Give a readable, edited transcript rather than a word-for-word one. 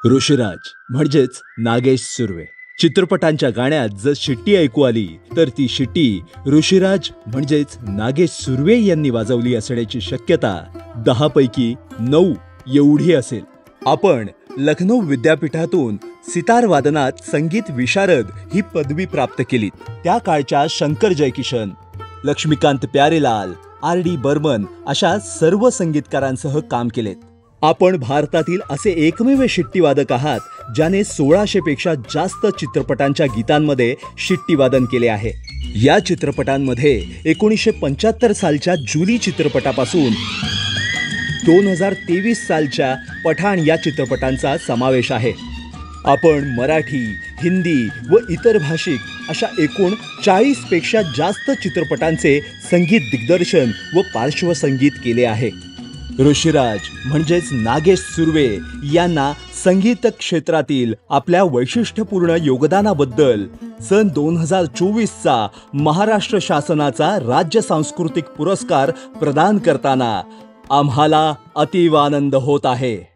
ऋषिराज म्हणजेच नागेश सुर्वे. चित्रपटांच्या गाण्यात जर शिट्टी ऐकू आली तर ती शिट्टी ऋषिराज म्हणजेच नागेश सुर्वे यांनी वाजवली असण्याची शक्यता 10 पैकी 9 एवढी असेल. आपण लखनौ विद्यापीठातून सितार वादनात संगीत विशारद ही पदवी प्राप्त केली. त्या काळच्या शंकर जयकिशन, लक्ष्मीकांत प्यारेलाल, RD बर्मन अशा सर्व संगीतकारांसह काम केलेत. आपण भारतातील असे एकमेव शिट्टीवादक आहात ज्याने 1600 पेक्षा जास्त चित्रपटांच्या गीतांमध्ये शिट्टीवादन केले आहे. या चित्रपटांमध्ये 1975 सालच्या जुली चित्रपटापासून 2023 सालच्या पठाण या चित्रपटांचा समावेश आहे. आपण मराठी, हिंदी व इतर भाषिक अशा एकूण 40 पेक्षा जास्त चित्रपटांचे संगीत दिग्दर्शन व पार्श्वसंगीत केले आहे. ऋषिराज म्हणजेच नागेश सुर्वे यांना संगीत क्षेत्रातील आपल्या वैशिष्ट्यपूर्ण योगदानाबद्दल सन 2024चा महाराष्ट्र शासनाचा राज्य सांस्कृतिक पुरस्कार प्रदान करताना आम्हाला अतीव आनंद होत आहे.